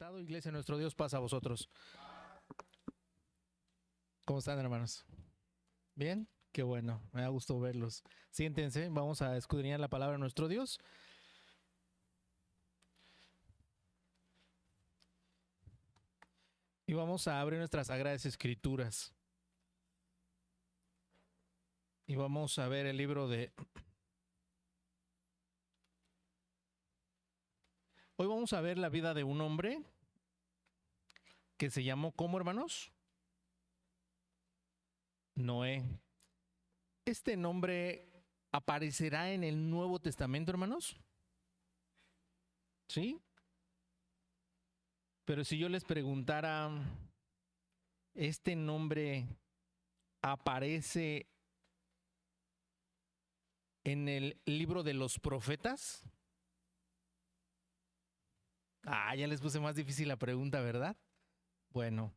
sentado, iglesia, nuestro Dios pasa a vosotros. ¿Cómo están, hermanos? ¿Bien? Qué bueno, me da gusto verlos. Siéntense, vamos a escudriñar la palabra de nuestro Dios. Y vamos a abrir nuestras sagradas escrituras. Y vamos a ver el libro de... Hoy vamos a ver la vida de un hombre que se llamó, ¿cómo, hermanos? Noé. Este nombre aparecerá en el Nuevo Testamento, hermanos. ¿Sí? Pero si yo les preguntara, ¿este nombre aparece en el libro de los profetas? Ya les puse más difícil la pregunta, ¿verdad? Bueno,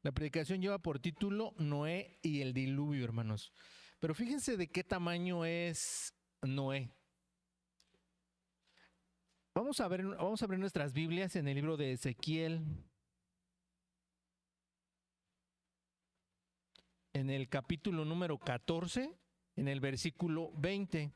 la predicación lleva por título Noé y el diluvio, hermanos. Pero fíjense de qué tamaño es Noé. Vamos a abrir nuestras Biblias en el libro de Ezequiel, en el capítulo número 14, en el versículo 20.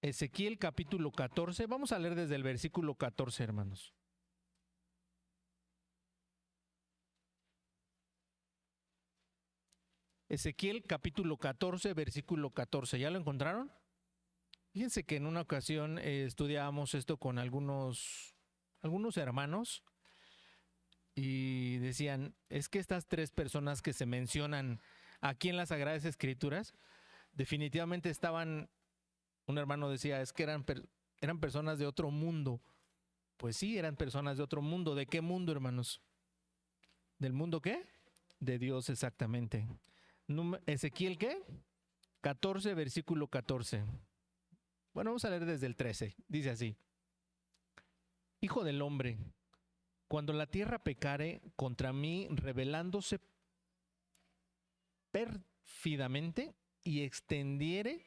Ezequiel capítulo 14, vamos a leer desde el versículo 14, hermanos. Ezequiel capítulo 14, versículo 14, ¿ya lo encontraron? Fíjense que en una ocasión estudiábamos esto con algunos hermanos y decían, es que estas tres personas que se mencionan aquí en las Sagradas Escrituras, definitivamente estaban, un hermano decía, es que eran personas de otro mundo. Pues sí, eran personas de otro mundo. ¿De qué mundo, hermanos? ¿Del mundo qué? De Dios, exactamente. Ezequiel, ¿qué? 14, versículo 14. Bueno, vamos a leer desde el 13. Dice así. Hijo del hombre, cuando la tierra pecare contra mí, rebelándose pérfidamente y extendiere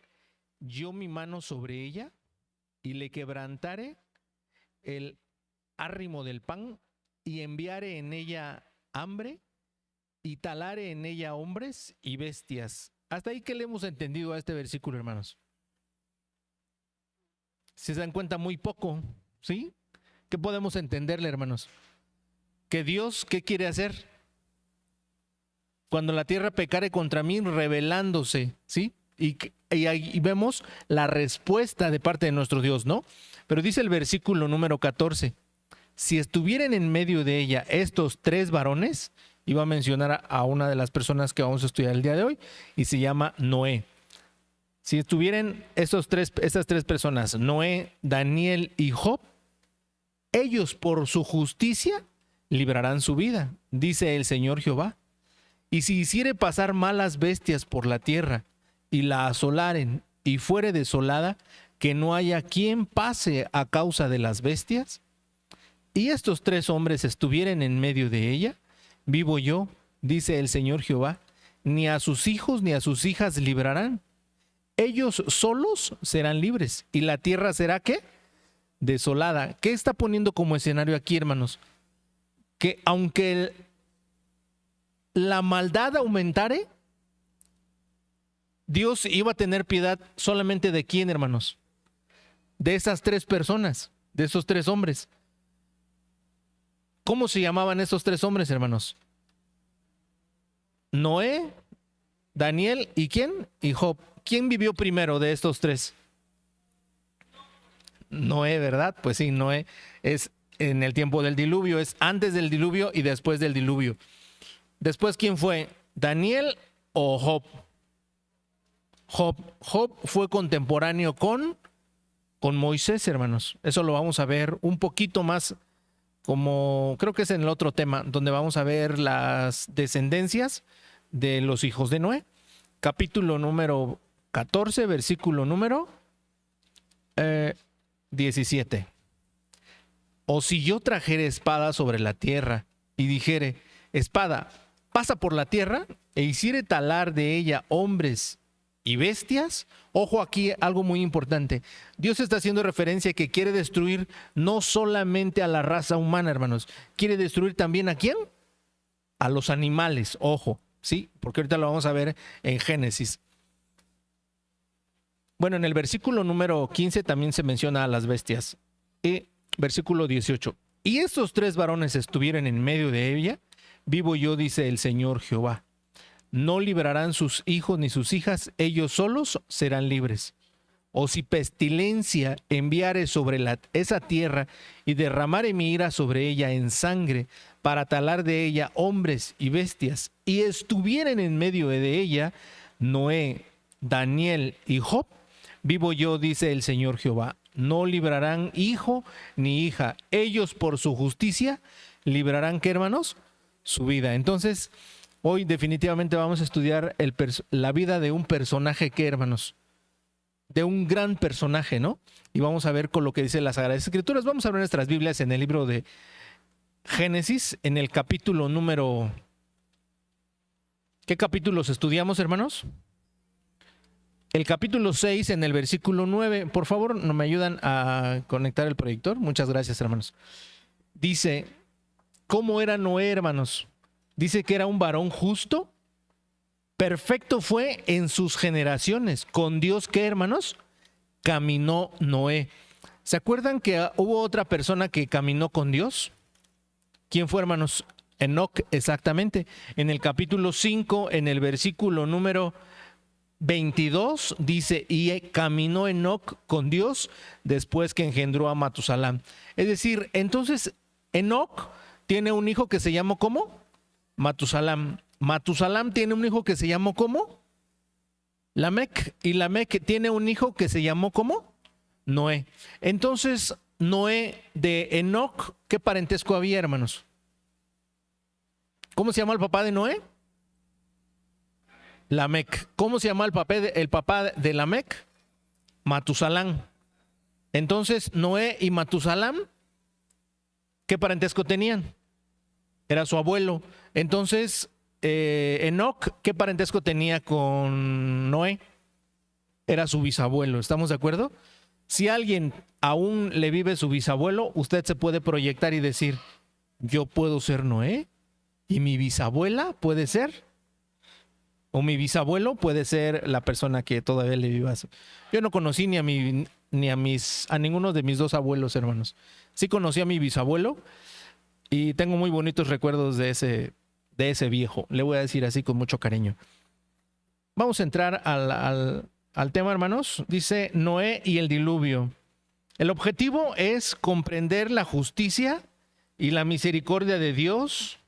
yo mi mano sobre ella y le quebrantare el arrimo del pan y enviare en ella hambre y talare en ella hombres y bestias. Hasta ahí, ¿qué le hemos entendido a este versículo, hermanos? Si se dan cuenta, muy poco, ¿sí? ¿Qué podemos entenderle, hermanos? Que Dios, ¿qué quiere hacer? Cuando la tierra pecare contra mí, rebelándose, ¿sí? Y ahí vemos la respuesta de parte de nuestro Dios, ¿no? Pero dice el versículo número 14, si estuvieran en medio de ella estos tres varones, iba a mencionar a una de las personas que vamos a estudiar el día de hoy, y se llama Noé. Si estuvieran estas tres personas, Noé, Daniel y Job, ellos por su justicia librarán su vida, dice el Señor Jehová. Y si hiciere pasar malas bestias por la tierra, y la asolaren, y fuere desolada, que no haya quien pase a causa de las bestias, y estos tres hombres estuvieren en medio de ella, vivo yo, dice el Señor Jehová, ni a sus hijos ni a sus hijas librarán. Ellos solos serán libres, y la tierra será, ¿qué? Desolada. ¿Qué está poniendo como escenario aquí, hermanos? Que aunque la maldad aumentare, Dios iba a tener piedad solamente de quién, hermanos? De esas tres personas, de esos tres hombres. ¿Cómo se llamaban esos tres hombres, hermanos? Noé, Daniel y ¿quién? Y Job. ¿Quién vivió primero de estos tres? Noé, ¿verdad? Pues sí, Noé es en el tiempo del diluvio, es antes del diluvio y después del diluvio. Después, ¿quién fue? ¿Daniel o Job? Job fue contemporáneo con Moisés, hermanos. Eso lo vamos a ver un poquito más, como creo que es en el otro tema, donde vamos a ver las descendencias de los hijos de Noé. Capítulo número 14, versículo número 17. O si yo trajere espada sobre la tierra y dijere, espada, pasa por la tierra e hiciere talar de ella hombres y bestias. Ojo aquí, algo muy importante. Dios está haciendo referencia a que quiere destruir no solamente a la raza humana, hermanos. Quiere destruir también ¿a quién? A los animales, ojo, ¿sí? Porque ahorita lo vamos a ver en Génesis. Bueno, en el versículo número 15 también se menciona a las bestias. Y versículo 18. Y estos 3 varones estuvieron en medio de ella, vivo yo, dice el Señor Jehová. No librarán sus hijos ni sus hijas, ellos solos serán libres. O si pestilencia enviare sobre esa tierra y derramare mi ira sobre ella en sangre, para talar de ella hombres y bestias, y estuvieren en medio de ella Noé, Daniel y Job, vivo yo, dice el Señor Jehová. No librarán hijo ni hija, ellos por su justicia librarán, ¿qué, hermanos? Su vida. Entonces, hoy definitivamente vamos a estudiar la vida de un personaje, ¿qué, hermanos? De un gran personaje, ¿no? Y vamos a ver con lo que dice las Sagradas Escrituras. Vamos a ver nuestras Biblias en el libro de Génesis, en el capítulo número... ¿Qué capítulos estudiamos, hermanos? El capítulo 6, en el versículo 9. Por favor, ¿no me ayudan a conectar el proyector? Muchas gracias, hermanos. Dice, ¿cómo era Noé, hermanos? Dice que era un varón justo, perfecto fue en sus generaciones. Con Dios, ¿qué, hermanos? Caminó Noé. ¿Se acuerdan que hubo otra persona que caminó con Dios? ¿Quién fue, hermanos? Enoc, exactamente. En el capítulo 5, en el versículo número 22, dice, y caminó Enoc con Dios después que engendró a Matusalán. Es decir, entonces Enoc tiene un hijo que se llamó ¿cómo? Matusalán. Matusalán tiene un hijo que se llamó ¿cómo? Lamec. Y Lamec tiene un hijo que se llamó ¿cómo? Noé. Entonces, Noé de Enoc, ¿qué parentesco había, hermanos? ¿Cómo se llama el papá de Noé? Lamec. ¿Cómo se llama el papá de Lamec? Matusalán. Entonces, Noé y Matusalán, ¿qué parentesco tenían? Era su abuelo. Entonces, Enoc, ¿qué parentesco tenía con Noé? Era su bisabuelo. ¿Estamos de acuerdo? Si alguien aún le vive su bisabuelo, usted se puede proyectar y decir, yo puedo ser Noé y mi bisabuela puede ser, o mi bisabuelo puede ser la persona que todavía le viva. Yo no conocí ni a ninguno de mis 2 abuelos, hermanos. Sí conocí a mi bisabuelo y tengo muy bonitos recuerdos de ese viejo. Le voy a decir así con mucho cariño. Vamos a entrar al tema, hermanos. Dice Noé y el diluvio. El objetivo es comprender la justicia y la misericordia de Dios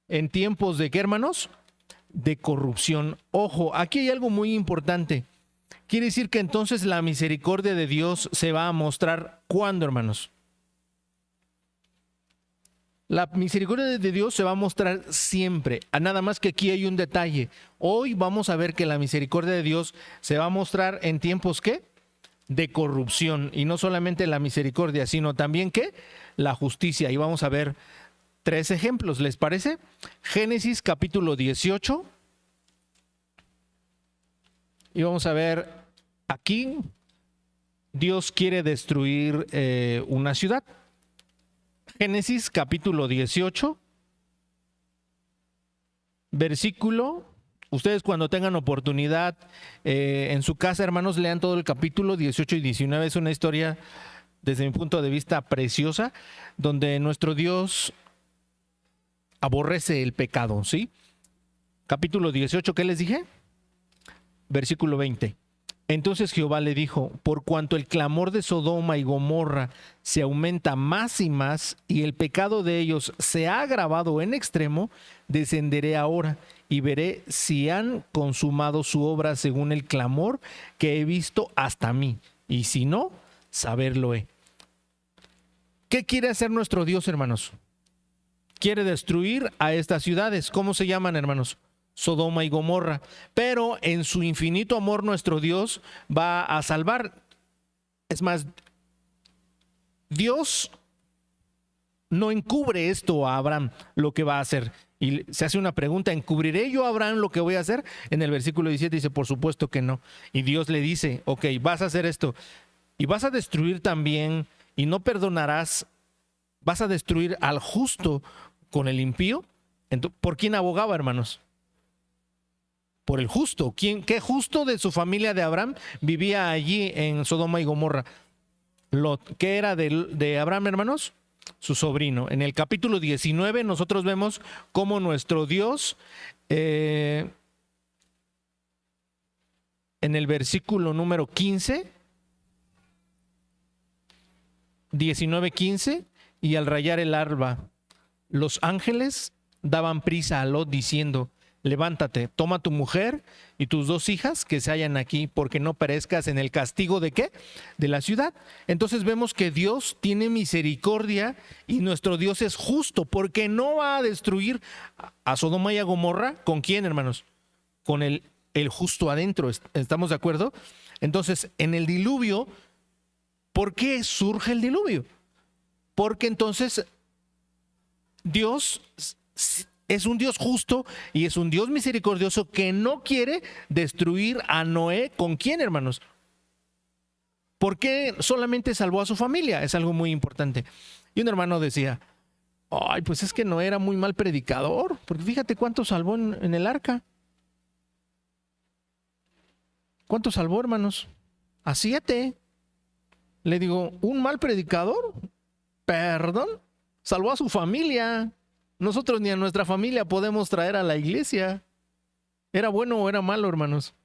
en tiempos de ¿qué, hermanos? De corrupción. Ojo, aquí hay algo muy importante. Quiere decir que entonces la misericordia de Dios se va a mostrar ¿cuándo, hermanos? La misericordia de Dios se va a mostrar siempre. Nada más que aquí hay un detalle. Hoy vamos a ver que la misericordia de Dios se va a mostrar en tiempos ¿qué? De corrupción. Y no solamente la misericordia, sino también ¿qué? La justicia. Y vamos a ver 3 ejemplos, ¿les parece? Génesis capítulo 18. Y vamos a ver aquí, Dios quiere destruir una ciudad. Génesis capítulo 18, versículo, ustedes cuando tengan oportunidad en su casa, hermanos, lean todo el capítulo 18 y 19. Es una historia, desde mi punto de vista, preciosa, donde nuestro Dios aborrece el pecado, ¿sí? Capítulo 18, ¿qué les dije? Versículo 20. Entonces Jehová le dijo, por cuanto el clamor de Sodoma y Gomorra se aumenta más y más, y el pecado de ellos se ha agravado en extremo, descenderé ahora y veré si han consumado su obra según el clamor que he visto hasta mí, y si no, saberlo he. ¿Qué quiere hacer nuestro Dios, hermanos? Quiere destruir a estas ciudades. ¿Cómo se llaman, hermanos? Sodoma y Gomorra. Pero en su infinito amor nuestro Dios va a salvar. Es más, Dios no encubre esto a Abraham, lo que va a hacer. Y se hace una pregunta, ¿encubriré yo a Abraham lo que voy a hacer? En el versículo 17 dice, por supuesto que no. Y Dios le dice, ok, vas a hacer esto. Y vas a destruir también, y no perdonarás, vas a destruir al justo con el impío. Entonces, ¿por quién abogaba, hermanos? Por el justo. ¿Qué justo de su familia de Abraham vivía allí en Sodoma y Gomorra? Lot. ¿Qué era de Abraham, hermanos? Su sobrino. En el capítulo 19 nosotros vemos cómo nuestro Dios, en el versículo número 15, 19:15, y al rayar el alba, los ángeles daban prisa a Lot diciendo, levántate, toma tu mujer y tus 2 hijas que se hallan aquí, porque no perezcas en el castigo ¿de qué? De la ciudad. Entonces vemos que Dios tiene misericordia y nuestro Dios es justo, porque no va a destruir a Sodoma y a Gomorra. ¿Con quién, hermanos? Con el justo adentro. ¿Estamos de acuerdo? Entonces, en el diluvio, ¿por qué surge el diluvio? Porque entonces Dios es un Dios justo y es un Dios misericordioso que no quiere destruir a Noé. ¿Con quién, hermanos? ¿Por qué solamente salvó a su familia? Es algo muy importante. Y un hermano decía, ay, pues es que Noé era muy mal predicador, porque fíjate cuánto salvó en el arca. ¿Cuánto salvó, hermanos? A 7. Le digo, ¿un mal predicador? Perdón, salvó a su familia. Nosotros ni a nuestra familia podemos traer a la iglesia. ¿Era bueno o era malo, hermanos?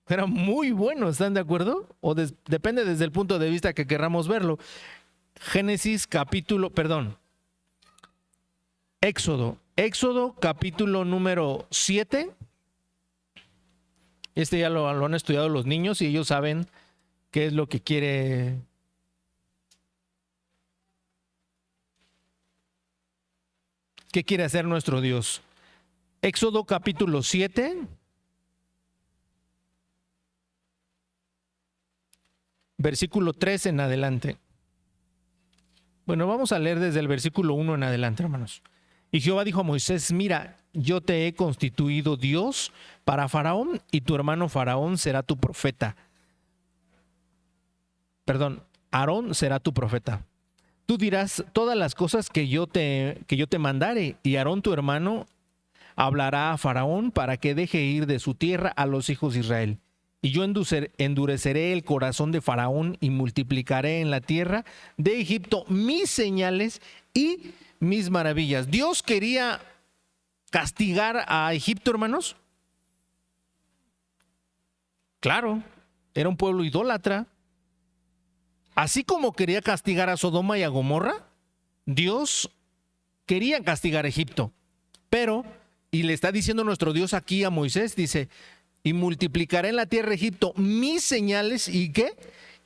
Era muy bueno, ¿están de acuerdo? O depende desde el punto de vista que querramos verlo. Éxodo capítulo número 7. Este ya lo han estudiado los niños y ellos saben qué es lo que quiere. ¿Qué quiere hacer nuestro Dios? Éxodo capítulo 7. Versículo 3 en adelante. Bueno, vamos a leer desde el versículo 1 en adelante, hermanos. Y Jehová dijo a Moisés, mira, yo te he constituido Dios para Faraón y tu hermano Faraón será tu profeta. Aarón será tu profeta. Tú dirás todas las cosas que yo te mandare, y Aarón tu hermano hablará a Faraón para que deje ir de su tierra a los hijos de Israel. Y yo endureceré el corazón de Faraón y multiplicaré en la tierra de Egipto mis señales y mis maravillas. Dios quería castigar a Egipto, hermanos. Claro, era un pueblo idólatra. Así como quería castigar a Sodoma y a Gomorra, Dios quería castigar a Egipto. Pero, y le está diciendo nuestro Dios aquí a Moisés, dice, y multiplicaré en la tierra de Egipto mis señales y ¿qué?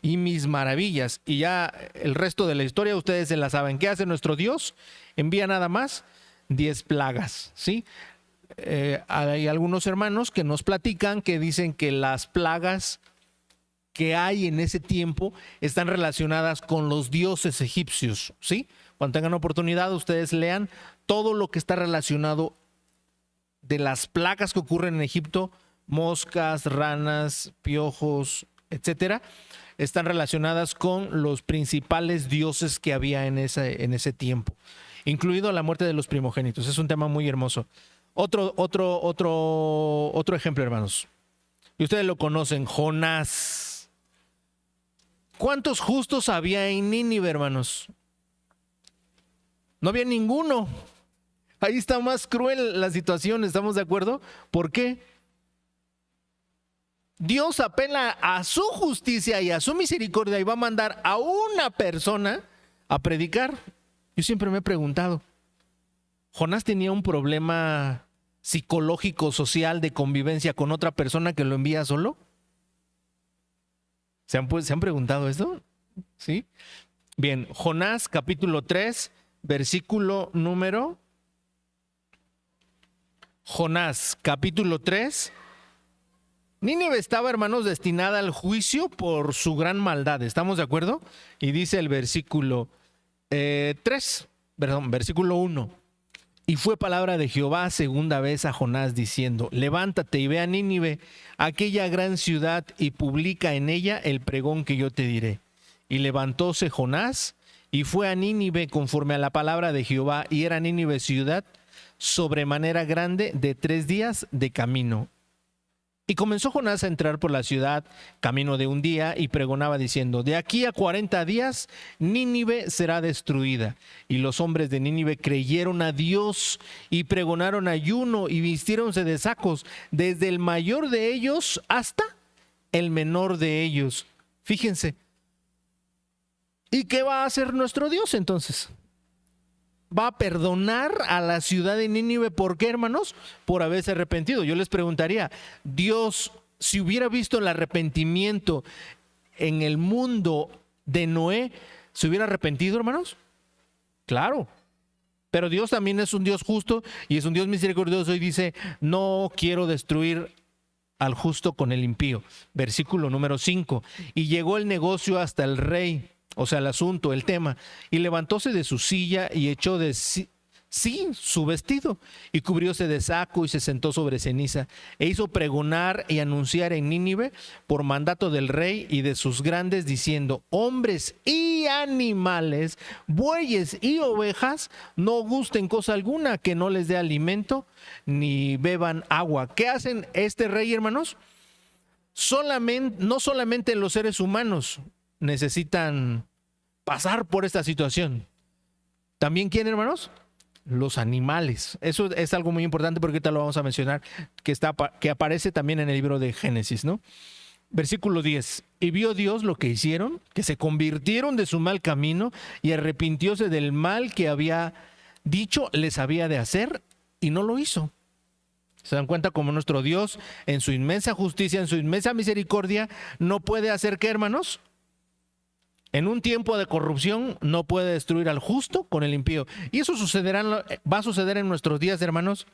Y mis maravillas. Y ya el resto de la historia ustedes se la saben. ¿Qué hace nuestro Dios? Envía nada más 10 plagas, ¿sí? Hay algunos hermanos que nos platican que dicen que las plagas que hay en ese tiempo están relacionadas con los dioses egipcios, ¿sí? Cuando tengan oportunidad, ustedes lean todo lo que está relacionado de las plagas que ocurren en Egipto, moscas, ranas, piojos, etcétera, están relacionadas con los principales dioses que había en ese tiempo, incluido la muerte de los primogénitos. Es un tema muy hermoso. Otro ejemplo, hermanos. Y ustedes lo conocen, Jonás. ¿Cuántos justos había en Nínive, hermanos? No había ninguno. Ahí está más cruel la situación, ¿estamos de acuerdo? ¿Por qué? Dios apela a su justicia y a su misericordia y va a mandar a una persona a predicar. Yo siempre me he preguntado, ¿Jonás tenía un problema psicológico, social, de convivencia con otra persona que lo envía solo? ¿Se han preguntado esto? ¿Sí? Bien, Jonás capítulo 3, versículo número... Jonás capítulo 3. Nínive estaba, hermanos, destinada al juicio por su gran maldad. ¿Estamos de acuerdo? Y dice el versículo 3, perdón, versículo 1. Y fue palabra de Jehová segunda vez a Jonás diciendo: levántate y ve a Nínive, aquella gran ciudad, y publica en ella el pregón que yo te diré. Y levantóse Jonás y fue a Nínive conforme a la palabra de Jehová, y era Nínive ciudad sobremanera grande, de 3 días de camino. Y comenzó Jonás a entrar por la ciudad, camino de un día, y pregonaba diciendo: de aquí a 40 días Nínive será destruida. Y los hombres de Nínive creyeron a Dios y pregonaron ayuno y vistiéronse de sacos, desde el mayor de ellos hasta el menor de ellos. Fíjense. ¿Y qué va a hacer nuestro Dios entonces? Va a perdonar a la ciudad de Nínive. ¿Por qué, hermanos? Por haberse arrepentido. Yo les preguntaría, Dios, si hubiera visto el arrepentimiento en el mundo de Noé, ¿se hubiera arrepentido, hermanos? Claro. Pero Dios también es un Dios justo y es un Dios misericordioso, y dice: no quiero destruir al justo con el impío. Versículo número 5. Y llegó el negocio hasta el rey, o sea, el asunto, el tema, y levantóse de su silla y echó de sí su vestido, y cubrióse de saco y se sentó sobre ceniza, e hizo pregonar y anunciar en Nínive por mandato del rey y de sus grandes, diciendo: hombres y animales, bueyes y ovejas, no gusten cosa alguna que no les dé alimento, ni beban agua. ¿Qué hacen este rey, hermanos? No solamente los seres humanos necesitan pasar por esta situación. ¿También quién, hermanos? Los animales. Eso es algo muy importante, porque ahorita lo vamos a mencionar, que aparece también en el libro de Génesis, ¿no? Versículo 10. Y vio Dios lo que hicieron, que se convirtieron de su mal camino, y arrepintióse del mal que había dicho les había de hacer, y no lo hizo. ¿Se dan cuenta cómo nuestro Dios, en su inmensa justicia, en su inmensa misericordia, no puede hacer qué, hermanos? En un tiempo de corrupción no puede destruir al justo con el impío. Y eso va a suceder en nuestros días, hermanos.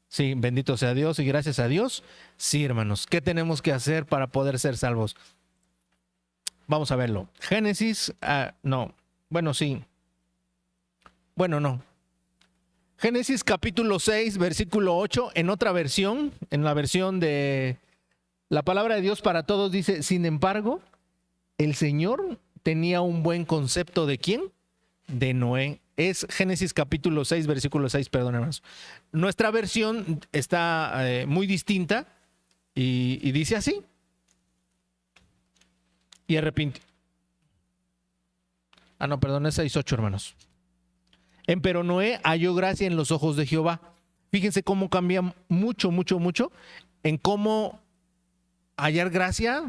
Sí, bendito sea Dios y gracias a Dios. Sí, hermanos. ¿Qué tenemos que hacer para poder ser salvos? Vamos a verlo. Génesis, no. Bueno, sí. Bueno, no. Génesis capítulo 6, versículo 8, en otra versión, en la versión de la palabra de Dios para todos, dice: sin embargo, el Señor tenía un buen concepto ¿de quién? De Noé. Es Génesis capítulo 6, versículo 6, perdón, hermanos. Nuestra versión está muy distinta y dice así: y arrepintió. No, perdón, es 6:8, hermanos. Empero Noé halló gracia en los ojos de Jehová. Fíjense cómo cambia mucho, mucho, mucho en cómo hallar gracia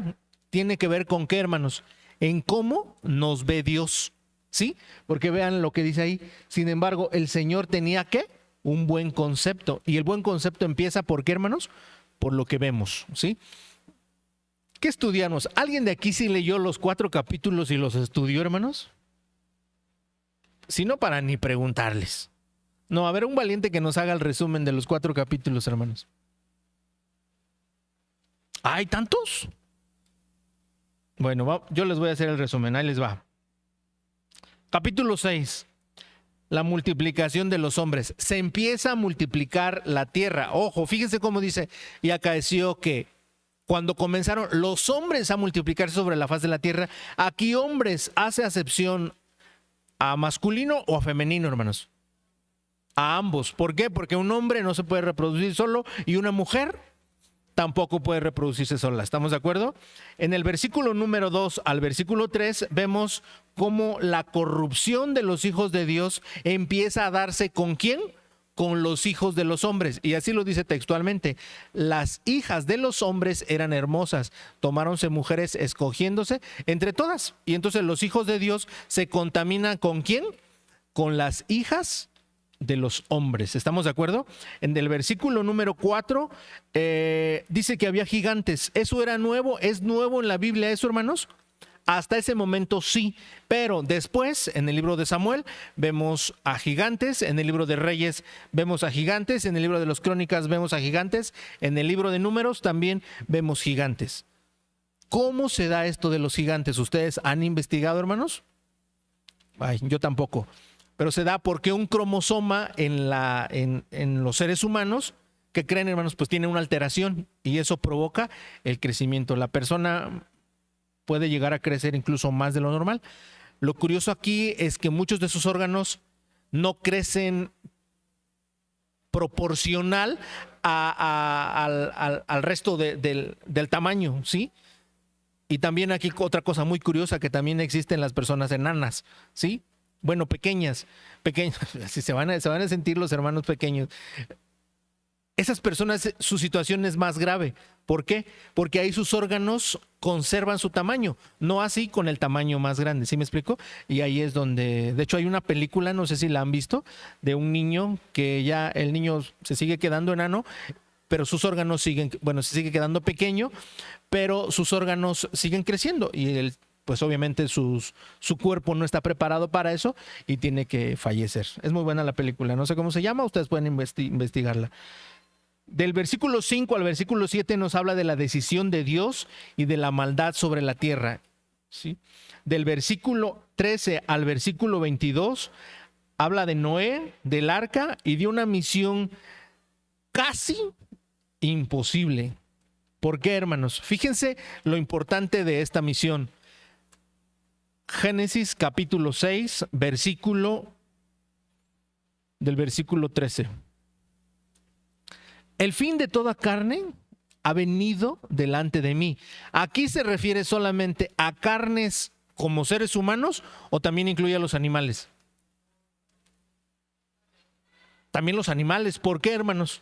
tiene que ver con qué, hermanos, en cómo nos ve Dios, ¿sí? Porque vean lo que dice ahí. Sin embargo, el Señor tenía ¿qué? Un buen concepto. Y el buen concepto empieza ¿por qué, hermanos? Por lo que vemos, ¿sí? ¿Qué estudiamos? ¿Alguien de aquí sí leyó los 4 capítulos y los estudió, hermanos? Si no, para ni preguntarles. No, a ver, un valiente que nos haga el resumen de los 4 capítulos, hermanos. ¿Hay tantos? Bueno, yo les voy a hacer el resumen, ahí les va. Capítulo 6, la multiplicación de los hombres. Se empieza a multiplicar la tierra. Ojo, fíjense cómo dice: y acaeció que cuando comenzaron los hombres a multiplicarse sobre la faz de la tierra. Aquí hombres hace acepción a masculino o a femenino, hermanos. A ambos. ¿Por qué? Porque un hombre no se puede reproducir solo y una mujer tampoco puede reproducirse sola. ¿Estamos de acuerdo? En el versículo número 2 al versículo 3 vemos cómo la corrupción de los hijos de Dios empieza a darse ¿con quién? Con los hijos de los hombres. Y así lo dice textualmente: las hijas de los hombres eran hermosas, tomáronse mujeres escogiéndose entre todas. Y entonces los hijos de Dios se contaminan ¿con quién? Con las hijas de los hombres. ¿Estamos de acuerdo? En el versículo número 4 dice que había gigantes. ¿Eso era nuevo? ¿Es nuevo en la Biblia eso, hermanos? Hasta ese momento sí, pero después en el libro de Samuel vemos a gigantes, en el libro de Reyes vemos a gigantes, en el libro de los Crónicas vemos a gigantes, en el libro de Números también vemos gigantes. ¿Cómo se da esto de los gigantes? ¿Ustedes han investigado, hermanos? Ay, yo tampoco. pero se da porque un cromosoma en los seres humanos que creen, hermanos, pues tiene una alteración y eso provoca el crecimiento. La persona puede llegar a crecer incluso más de lo normal. Lo curioso aquí es que muchos de sus órganos no crecen proporcional al resto del tamaño, ¿sí? Y también aquí otra cosa muy curiosa, que también existen las personas enanas, ¿sí? Bueno, pequeñas, así se van a sentir los hermanos pequeños. Esas personas, su situación es más grave. ¿Por qué? Porque ahí sus órganos conservan su tamaño, no así con el tamaño más grande, ¿sí me explico? Y ahí es donde, de hecho hay una película, no sé si la han visto, de un niño que ya el niño se sigue quedando enano, pero sus órganos siguen, bueno, se sigue quedando pequeño, pero sus órganos siguen creciendo y él, pues obviamente su cuerpo no está preparado para eso y tiene que fallecer. Es muy buena la película, no sé cómo se llama, ustedes pueden investigarla. Del versículo 5 al versículo 7 nos habla de la decisión de Dios y de la maldad sobre la tierra, ¿sí? Del versículo 13 al versículo 22 habla de Noé, del arca y de una misión casi imposible. ¿Por qué, hermanos? Fíjense lo importante de esta misión. Génesis capítulo 6, del versículo 13. El fin de toda carne ha venido delante de mí. ¿Aquí se refiere solamente a carnes como seres humanos o también incluye a los animales? También los animales. ¿Por qué, hermanos?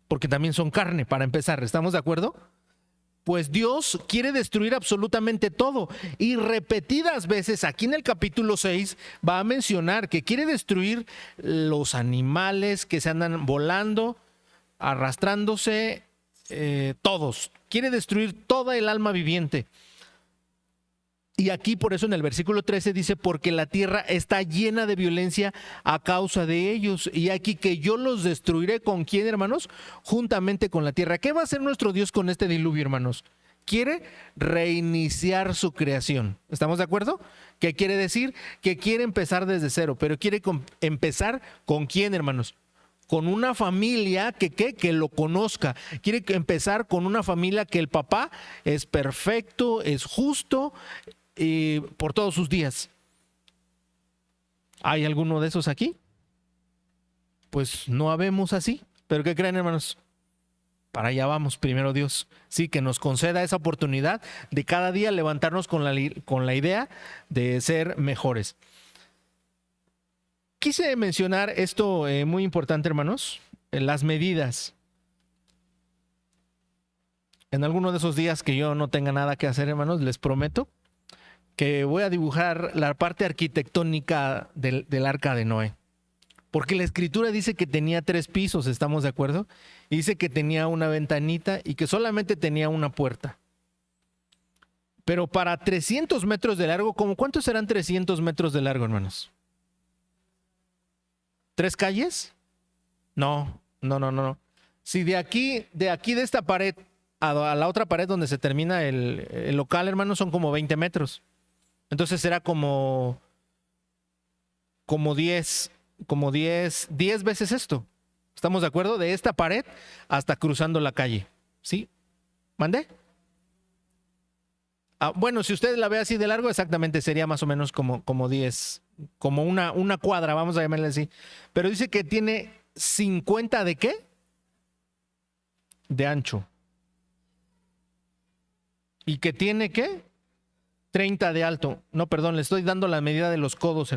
Porque también son carne, para empezar. ¿Estamos de acuerdo? Pues Dios quiere destruir absolutamente todo. Y repetidas veces aquí en el capítulo 6 va a mencionar que quiere destruir los animales que se andan volando, arrastrándose, todos. Quiere destruir toda el alma viviente. Y aquí por eso en el versículo 13 dice, porque la tierra está llena de violencia a causa de ellos. Y aquí que yo los destruiré, ¿con quién, hermanos? Juntamente con la tierra. ¿Qué va a hacer nuestro Dios con este diluvio, hermanos? Quiere reiniciar su creación. ¿Estamos de acuerdo? ¿Qué quiere decir? Que quiere empezar desde cero, pero quiere empezar ¿con quién, hermanos? Con una familia que lo conozca. Quiere empezar con una familia que el papá es perfecto, es justo por todos sus días. ¿Hay alguno de esos aquí? Pues no habemos así. ¿Pero qué creen, hermanos? Para allá vamos, primero Dios. Sí, que nos conceda esa oportunidad de cada día levantarnos con la idea de ser mejores. Quise mencionar esto muy importante, hermanos, las medidas. En alguno de esos días que yo no tenga nada que hacer, hermanos, les prometo que voy a dibujar la parte arquitectónica del arca de Noé. Porque la escritura dice que tenía 3 pisos, ¿estamos de acuerdo? Y dice que tenía una ventanita y que solamente tenía una puerta. Pero para 300 metros de largo, ¿cómo cuántos serán 300 metros de largo, hermanos? ¿3 calles? No. Si de aquí de esta pared a la otra pared donde se termina el local, hermanos, son como 20 metros. Entonces será como 10 veces esto. ¿Estamos de acuerdo? De esta pared hasta cruzando la calle. ¿Sí? ¿Mandé? Bueno, si usted la ve así de largo, exactamente sería más o menos como 10, como una cuadra, vamos a llamarle así. Pero dice que tiene 50 ¿de qué? De ancho. ¿Y que tiene qué? 30 de alto. No, perdón, le estoy dando la medida de los codos.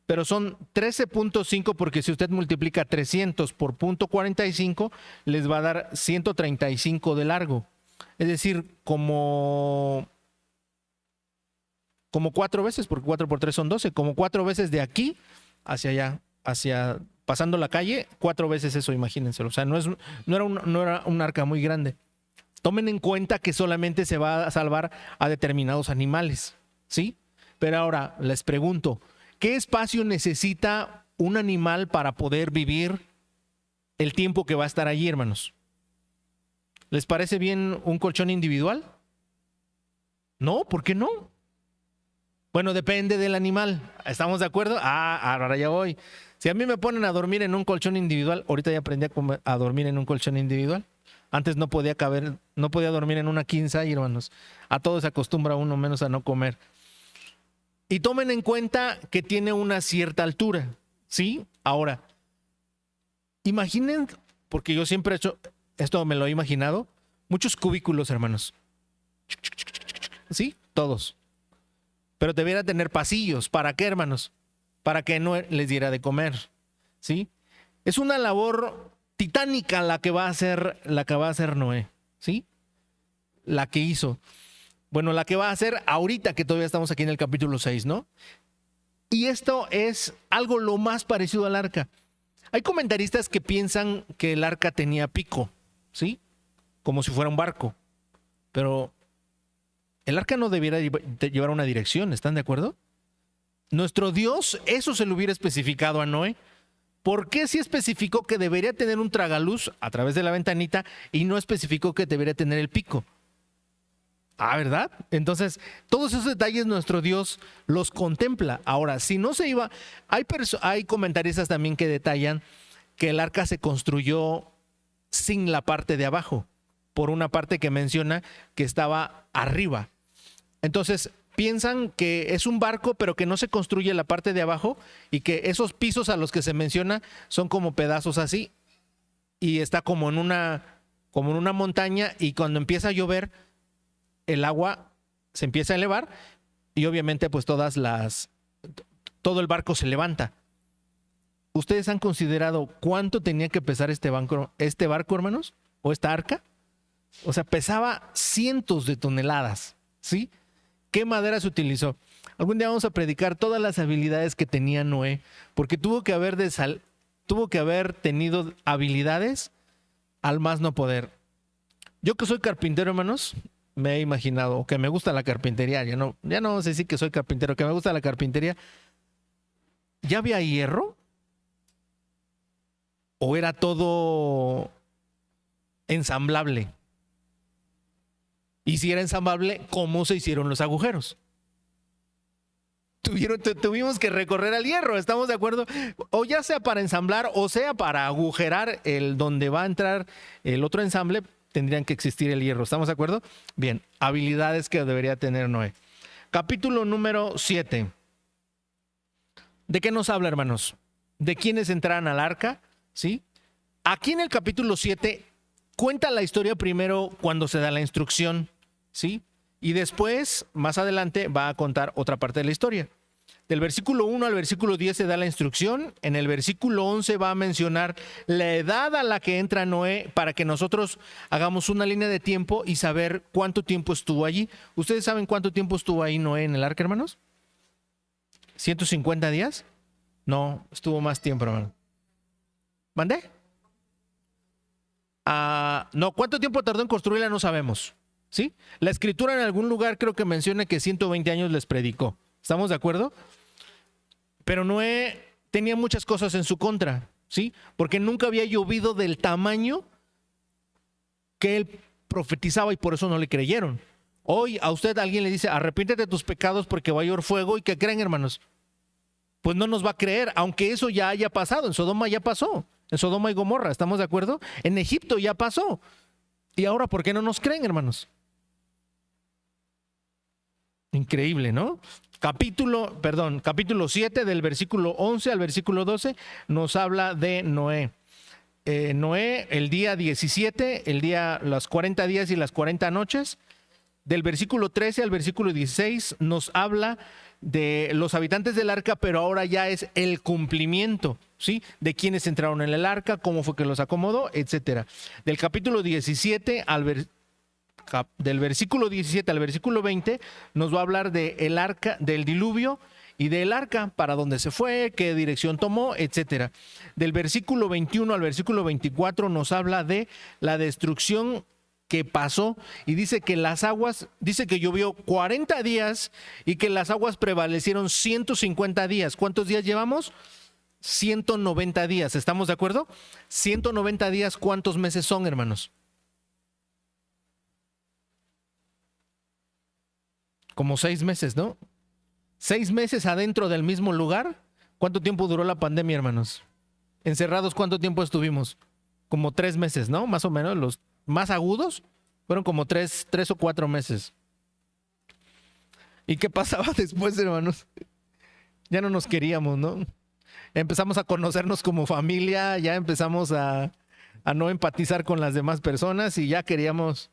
Pero son 13.5 porque si usted multiplica 300 por 0.45, les va a dar 135 de largo. Es decir, como 4 veces, porque 4 por 3 son 12, como 4 veces de aquí hacia allá, pasando la calle, 4 veces eso, imagínenselo. O sea, no era un arca muy grande. Tomen en cuenta que solamente se va a salvar a determinados animales, ¿sí? Pero ahora les pregunto, ¿qué espacio necesita un animal para poder vivir el tiempo que va a estar allí, hermanos? ¿Les parece bien un colchón individual? No, ¿por qué no? Bueno, depende del animal. ¿Estamos de acuerdo? Ahora ya voy. Si a mí me ponen a dormir en un colchón individual, ahorita ya aprendí a dormir en un colchón individual. Antes no podía no podía dormir en una king size, hermanos. A todo se acostumbra uno, menos a no comer. Y tomen en cuenta que tiene una cierta altura, ¿sí? Ahora, imaginen, porque yo siempre he hecho, esto me lo he imaginado, muchos cubículos, hermanos. ¿Sí? Todos. Pero debiera tener pasillos. ¿Para qué, hermanos? Para que no les diera de comer, ¿sí? Es una labor titánica la que va a hacer Noé, ¿sí? La que hizo. Bueno, la que va a hacer ahorita que todavía estamos aquí en el capítulo 6, ¿no? Y esto es algo lo más parecido al arca. Hay comentaristas que piensan que el arca tenía pico, ¿sí? Como si fuera un barco. Pero el arca no debiera llevar una dirección, ¿están de acuerdo? Nuestro Dios, eso se lo hubiera especificado a Noé. ¿Por qué sí especificó que debería tener un tragaluz a través de la ventanita y no especificó que debería tener el pico? ¿Verdad? Entonces, todos esos detalles nuestro Dios los contempla. Ahora, si no se iba, hay comentaristas también que detallan que el arca se construyó sin la parte de abajo, por una parte que menciona que estaba arriba. Entonces, piensan que es un barco, pero que no se construye la parte de abajo y que esos pisos a los que se menciona son como pedazos así y está como en una montaña, y cuando empieza a llover, el agua se empieza a elevar y obviamente pues todo el barco se levanta. ¿Ustedes han considerado cuánto tenía que pesar este barco, hermanos? ¿O esta arca? O sea, pesaba cientos de toneladas, ¿sí? ¿Qué madera se utilizó? Algún día vamos a predicar todas las habilidades que tenía Noé, porque tuvo que haber tenido habilidades al más no poder. Yo que soy carpintero, hermanos, me he imaginado que me gusta la carpintería. Ya no sé si que soy carpintero, que me gusta la carpintería. ¿Ya había hierro? ¿O era todo ensamblable? Y si era ensamblable, ¿cómo se hicieron los agujeros? Tuvimos que recorrer al hierro, ¿estamos de acuerdo? O ya sea para ensamblar o sea para agujerar donde va a entrar el otro ensamble, tendrían que existir el hierro, ¿estamos de acuerdo? Bien, habilidades que debería tener Noé. Capítulo número 7. ¿De qué nos habla, hermanos? ¿De quiénes entraran al arca? ¿Sí? Aquí en el capítulo 7 cuenta la historia primero cuando se da la instrucción, ¿sí? Y después, más adelante, va a contar otra parte de la historia. Del versículo 1 al versículo 10 se da la instrucción. En el versículo 11 va a mencionar la edad a la que entra Noé, para que nosotros hagamos una línea de tiempo y saber cuánto tiempo estuvo allí. ¿Ustedes saben cuánto tiempo estuvo ahí Noé en el arca, hermanos? ¿150 días? No, estuvo más tiempo, hermano. ¿Mandé? No, ¿cuánto tiempo tardó en construirla? No sabemos, ¿sí? La escritura en algún lugar creo que menciona que 120 años les predicó. ¿Estamos de acuerdo? Pero Noé tenía muchas cosas en su contra, ¿sí? Porque nunca había llovido del tamaño que él profetizaba y por eso no le creyeron. Hoy a usted alguien le dice, arrepiéntete de tus pecados porque va a llover fuego, ¿y qué creen, hermanos? Pues no nos va a creer, aunque eso ya haya pasado. En Sodoma ya pasó, en Sodoma y Gomorra, ¿estamos de acuerdo? En Egipto ya pasó. Y ahora, ¿por qué no nos creen, hermanos? Increíble, ¿no? Capítulo 7, del versículo 11 al versículo 12, nos habla de Noé. Noé, el día 17, los 40 días y las 40 noches. Del versículo 13 al versículo 16 nos habla de los habitantes del arca, pero ahora ya es el cumplimiento, ¿sí? De quienes entraron en el arca, cómo fue que los acomodó, etcétera. Del capítulo 17 del versículo 17 al versículo 20 nos va a hablar del arca, del diluvio y del arca, para dónde se fue, qué dirección tomó, etcétera. Del versículo 21 al versículo 24 nos habla de la destrucción que pasó, y dice que dice que llovió 40 días y que las aguas prevalecieron 150 días. ¿Cuántos días llevamos? 190 días, ¿estamos de acuerdo? 190 días, ¿cuántos meses son, hermanos? Como 6 meses, ¿no? 6 meses adentro del mismo lugar. ¿Cuánto tiempo duró la pandemia, hermanos? Encerrados, ¿cuánto tiempo estuvimos? Como 3 meses, ¿no? Más o menos. Los más agudos fueron como 3 o 4 meses. ¿Y qué pasaba después, hermanos? Ya no nos queríamos, ¿no? Empezamos a conocernos como familia, ya empezamos a no empatizar con las demás personas y ya queríamos,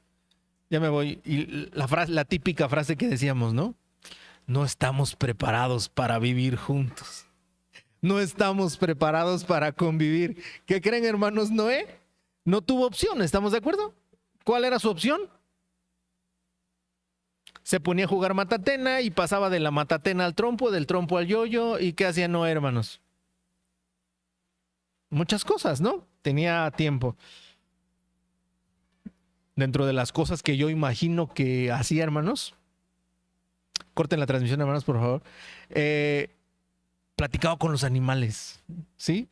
ya me voy. Y la típica frase que decíamos, ¿no? No estamos preparados para vivir juntos. No estamos preparados para convivir. ¿Qué creen, hermanos? Noé no tuvo opción, ¿estamos de acuerdo? ¿Cuál era su opción? Se ponía a jugar matatena y pasaba de la matatena al trompo, del trompo al yoyo. ¿Y qué hacía Noé, hermanos? Muchas cosas, ¿no? Tenía tiempo. Dentro de las cosas que yo imagino que hacía, hermanos, corten la transmisión, hermanos, por favor. Platicaba con los animales, ¿sí?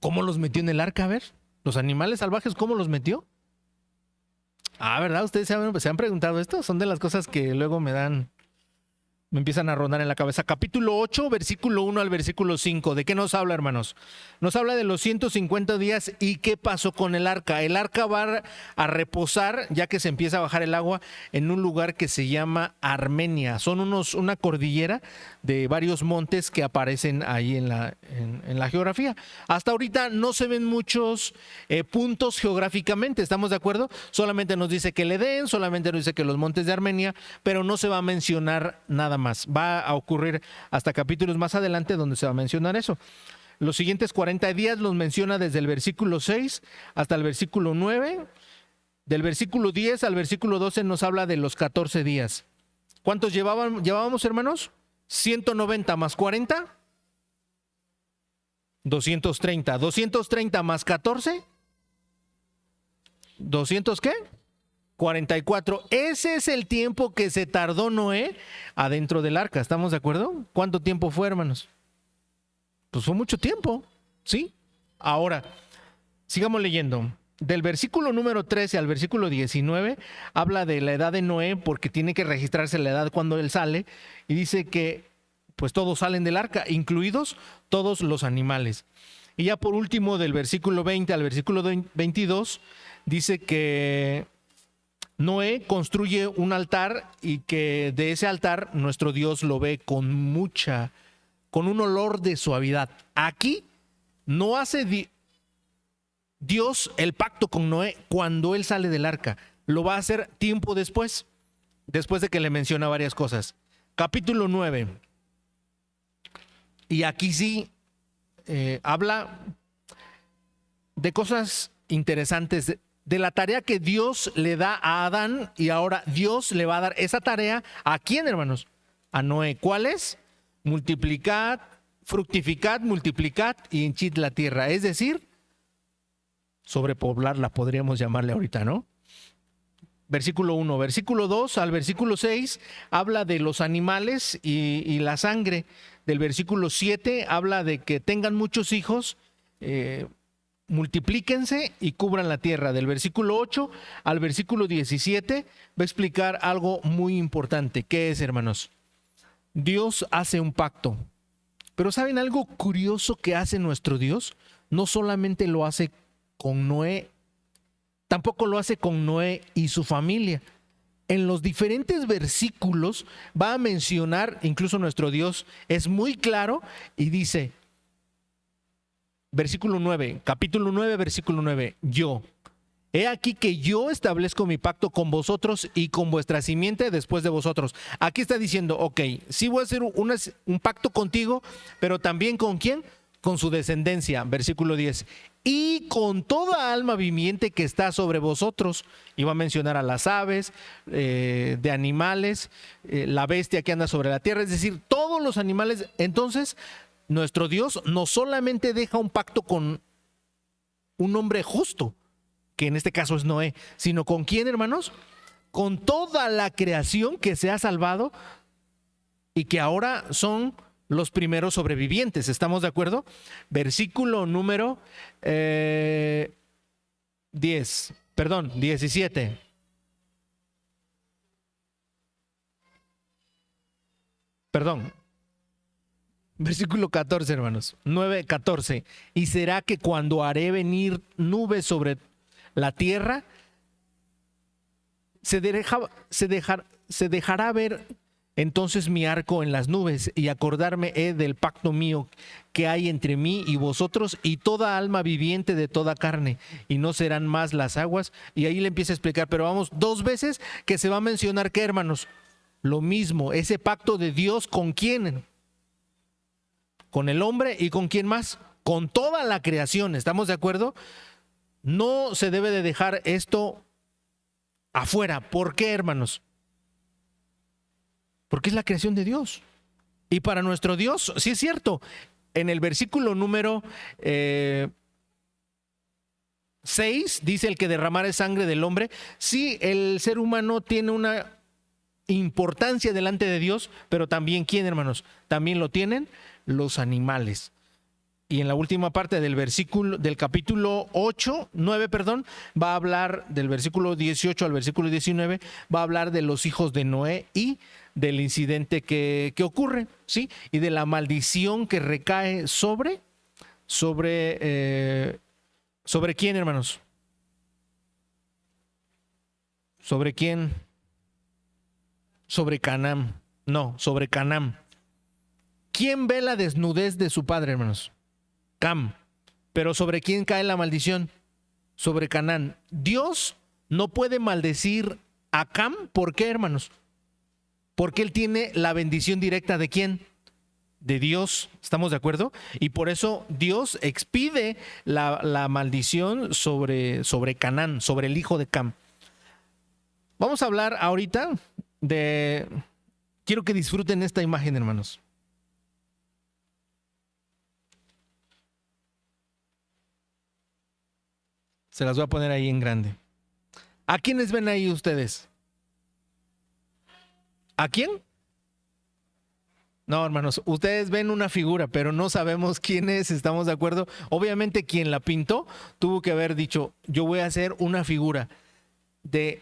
¿Cómo los metió en el arca? A ver, los animales salvajes, ¿cómo los metió? Ah, ¿verdad? ¿Ustedes se han preguntado esto? Son de las cosas que luego me empiezan a rondar en la cabeza. Capítulo 8, versículo 1 al versículo 5. ¿De qué nos habla, hermanos? Nos habla de los 150 días y qué pasó con el arca. El arca va a reposar, ya que se empieza a bajar el agua, en un lugar que se llama Armenia. Son una cordillera de varios montes que aparecen ahí en la geografía. Hasta ahorita no se ven muchos puntos geográficamente, ¿estamos de acuerdo? Solamente nos dice que el Edén, solamente nos dice que los montes de Armenia, pero no se va a mencionar nada más. Va a ocurrir hasta capítulos más adelante donde se va a mencionar eso. Los siguientes 40 días los menciona desde el versículo 6 hasta el versículo 9. Del versículo 10 al versículo 12 nos habla de los 14 días. ¿Cuántos llevábamos, hermanos? 190 más 40. 230. 230 más 14. ¿200 qué? 44. Ese es el tiempo que se tardó Noé adentro del arca. ¿Estamos de acuerdo? ¿Cuánto tiempo fue, hermanos? Pues fue mucho tiempo, ¿sí? Ahora, sigamos leyendo. Del versículo número 13 al versículo 19 habla de la edad de Noé porque tiene que registrarse la edad cuando él sale y dice que pues todos salen del arca, incluidos todos los animales. Y ya por último, del versículo 20 al versículo 22 dice que Noé construye un altar y que de ese altar nuestro Dios lo ve con un olor de suavidad. Aquí no hace Dios el pacto con Noé cuando él sale del arca. Lo va a hacer tiempo después de que le menciona varias cosas. Capítulo 9. Y aquí sí habla de cosas interesantes, de la tarea que Dios le da a Adán, y ahora Dios le va a dar esa tarea ¿a quién, hermanos? A Noé. ¿Cuál es? Multiplicad, fructificad, multiplicad y henchid la tierra. Es decir, sobrepoblarla, podríamos llamarle ahorita, ¿no? Versículo 1. Versículo 2 al versículo 6 habla de los animales y la sangre. Del versículo 7 habla de que tengan muchos hijos, multiplíquense y cubran la tierra. Del versículo 8 al versículo 17 va a explicar algo muy importante. ¿Qué es, hermanos? Dios hace un pacto. Pero ¿saben algo curioso que hace nuestro Dios? No solamente lo hace con Noé, tampoco lo hace con Noé y su familia. En los diferentes versículos va a mencionar, incluso nuestro Dios es muy claro y dice, versículo 9, capítulo 9, versículo 9, yo, he aquí que yo establezco mi pacto con vosotros y con vuestra simiente después de vosotros. Aquí está diciendo, ok, sí voy a hacer un pacto contigo, pero también ¿con quién? Con su descendencia, versículo 10. Y con toda alma viviente que está sobre vosotros. Iba a mencionar a las aves, de animales, la bestia que anda sobre la tierra, es decir, todos los animales. Entonces, nuestro Dios no solamente deja un pacto con un hombre justo, que en este caso es Noé, sino ¿con quién, hermanos? Con toda la creación que se ha salvado y que ahora son los primeros sobrevivientes. ¿Estamos de acuerdo? Versículo número 17. Perdón. Versículo 14, hermanos. 9:14. Y será que cuando haré venir nubes sobre la tierra, se dejará ver entonces mi arco en las nubes, y acordarme he del pacto mío que hay entre mí y vosotros y toda alma viviente de toda carne, y no serán más las aguas. Y ahí le empieza a explicar, pero vamos, 2 veces que se va a mencionar que, hermanos, lo mismo, ese pacto de Dios, ¿con quién? Con el hombre. ¿Y con quién más? Con toda la creación. ¿Estamos de acuerdo? No se debe de dejar esto afuera. ¿Por qué, hermanos? Porque es la creación de Dios. Y para nuestro Dios, sí es cierto, en el versículo número 6 dice: el que derramare sangre del hombre. Sí, el ser humano tiene una importancia delante de Dios, pero también, ¿quién, hermanos? También lo tienen los animales. Y en la última parte del versículo, del capítulo 9, va a hablar del versículo 18 al versículo 19, va a hablar de los hijos de Noé y del incidente que ocurre, ¿sí? Y de la maldición que recae sobre quién, hermanos. ¿Sobre quién? Sobre Canaán. No, sobre Canaán. ¿Quién ve la desnudez de su padre, hermanos? Cam. Pero ¿sobre quién cae la maldición? Sobre Canaán. Dios no puede maldecir a Cam. ¿Por qué, hermanos? Porque él tiene la bendición directa ¿de quién? De Dios. ¿Estamos de acuerdo? Y por eso Dios expide la maldición sobre Canaán, sobre el hijo de Cam. Vamos a hablar ahorita de... Quiero que disfruten esta imagen, hermanos. Se las voy a poner ahí en grande. ¿A quiénes ven ahí ustedes? ¿A quién? No, hermanos, ustedes ven una figura, pero no sabemos quién es, ¿estamos de acuerdo? Obviamente quien la pintó tuvo que haber dicho: yo voy a hacer una figura de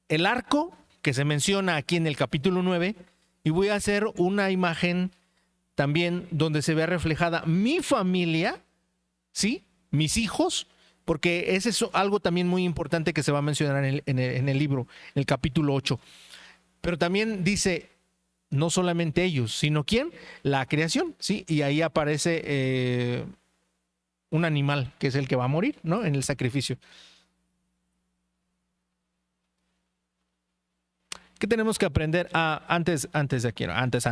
el arco que se menciona aquí en el capítulo 9, y voy a hacer una imagen también donde se vea reflejada mi familia, ¿sí? Mis hijos, porque ese es algo también muy importante que se va a mencionar en el libro, en el capítulo 8. Pero también dice, no solamente ellos, sino ¿quién? La creación, ¿sí? Y ahí aparece un animal, que es el que va a morir, ¿no? En el sacrificio. ¿Qué tenemos que aprender? Antes de aquí, no, antes.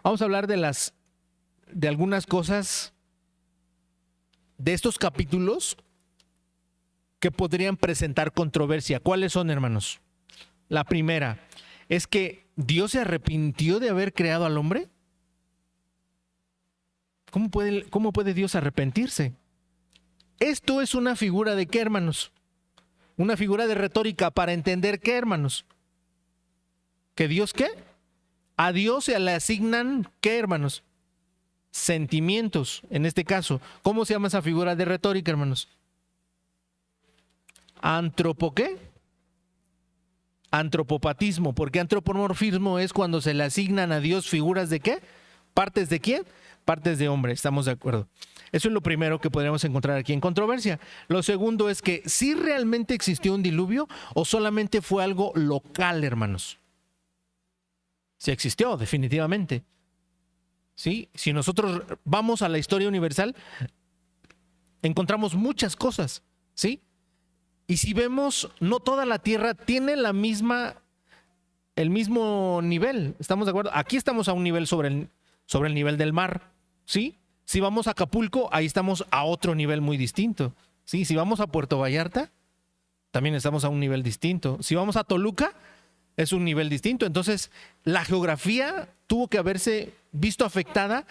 Vamos a hablar de algunas cosas de estos capítulos que podrían presentar controversia. ¿Cuáles son, hermanos? La primera es que Dios se arrepintió de haber creado al hombre. ¿Cómo puede Dios arrepentirse? Esto es una figura de qué, hermanos? Una figura de retórica para entender qué, hermanos. ¿Que Dios qué? A Dios se le asignan qué, hermanos? Sentimientos, en este caso. ¿Cómo se llama esa figura de retórica, hermanos? ¿Antropo qué? Antropopatismo. Porque antropomorfismo es cuando se le asignan a Dios figuras de qué? ¿Partes de quién? Partes de hombre, estamos de acuerdo. Eso es lo primero que podríamos encontrar aquí en controversia. Lo segundo es que ¿sí realmente existió un diluvio o solamente fue algo local, hermanos? Sí existió, definitivamente. ¿Sí? Si nosotros vamos a la historia universal, encontramos muchas cosas, ¿sí? Y si vemos, no toda la Tierra tiene el mismo nivel, ¿estamos de acuerdo? Aquí estamos a un nivel sobre el nivel del mar, ¿sí? Si vamos a Acapulco, ahí estamos a otro nivel muy distinto, ¿sí? Si vamos a Puerto Vallarta, también estamos a un nivel distinto. Si vamos a Toluca, es un nivel distinto. Entonces, la geografía tuvo que haberse visto afectada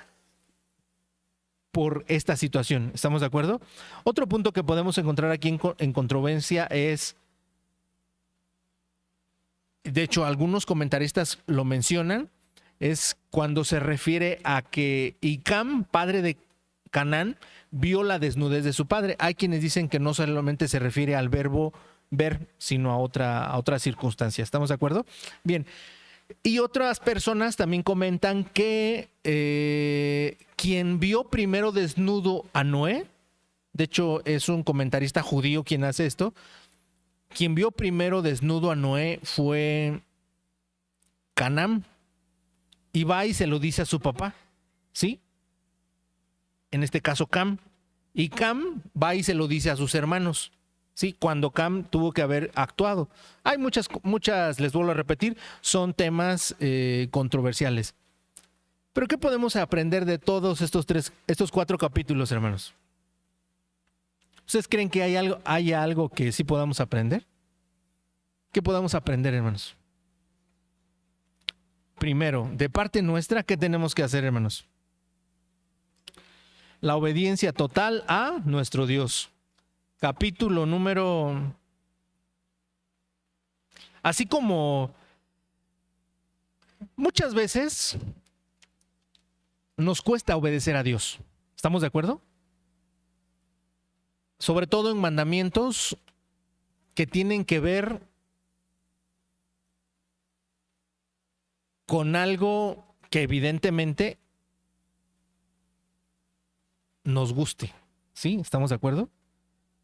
por esta situación. ¿Estamos de acuerdo? Otro punto que podemos encontrar aquí en controversia es, de hecho, algunos comentaristas lo mencionan, es cuando se refiere a que Cam, padre de Canaán, vio la desnudez de su padre. Hay quienes dicen que no solamente se refiere al verbo ver, sino a otra circunstancia. ¿Estamos de acuerdo? Bien, Y otras personas también comentan que quien vio primero desnudo a Noé, de hecho es un comentarista judío quien hace esto, quien vio primero desnudo a Noé fue Canaán, y va y se lo dice a su papá, ¿sí? En este caso Cam. Y Cam va y se lo dice a sus hermanos, ¿sí? Cuando Cam tuvo que haber actuado. Hay muchas, les vuelvo a repetir, son temas controversiales. Pero ¿qué podemos aprender de todos estos 4 capítulos, hermanos? ¿Ustedes creen que hay algo que sí podamos aprender? ¿Qué podamos aprender, hermanos? Primero, de parte nuestra, ¿qué tenemos que hacer, hermanos? La obediencia total a nuestro Dios. Capítulo número... Así como muchas veces nos cuesta obedecer a Dios. ¿Estamos de acuerdo? Sobre todo en mandamientos que tienen que ver con algo que evidentemente nos guste. ¿Sí? ¿Estamos de acuerdo?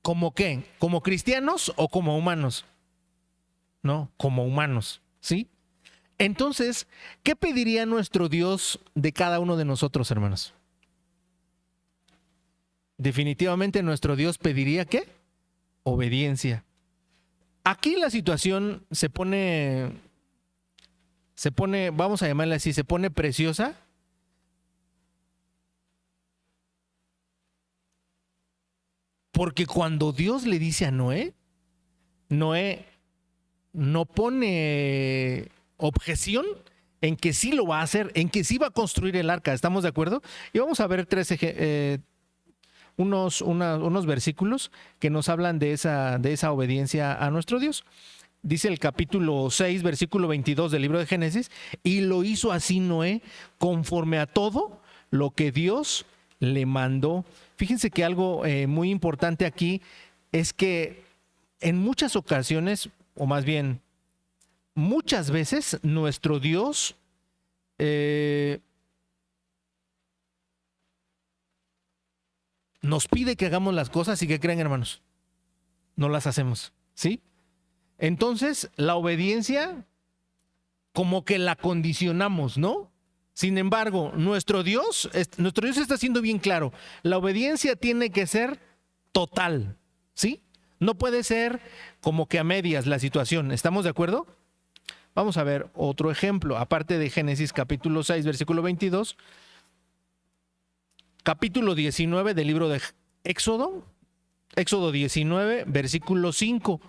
¿Cómo qué? ¿Como cristianos o como humanos? No, como humanos. ¿Sí? Entonces, ¿qué pediría nuestro Dios de cada uno de nosotros, hermanos? Definitivamente nuestro Dios pediría ¿qué? Obediencia. Aquí la situación se pone, vamos a llamarla así, se pone preciosa. Porque cuando Dios le dice a Noé, Noé no pone objeción en que sí lo va a hacer, en que sí va a construir el arca. ¿Estamos de acuerdo? Y vamos a ver unos versículos que nos hablan de esa obediencia a nuestro Dios. Dice el capítulo 6, versículo 22 del libro de Génesis, y lo hizo así Noé conforme a todo lo que Dios le mandó. Fíjense que algo muy importante aquí es que en muchas ocasiones, o más bien muchas veces, nuestro Dios nos pide que hagamos las cosas y que creen, hermanos, no las hacemos, ¿sí? Entonces, la obediencia como que la condicionamos, ¿no? Sin embargo, nuestro Dios está siendo bien claro. La obediencia tiene que ser total, ¿sí? No puede ser como que a medias la situación. ¿Estamos de acuerdo? Vamos a ver otro ejemplo, aparte de Génesis capítulo 6, versículo 22. Capítulo 19 del libro de Éxodo. Éxodo 19, versículo 5.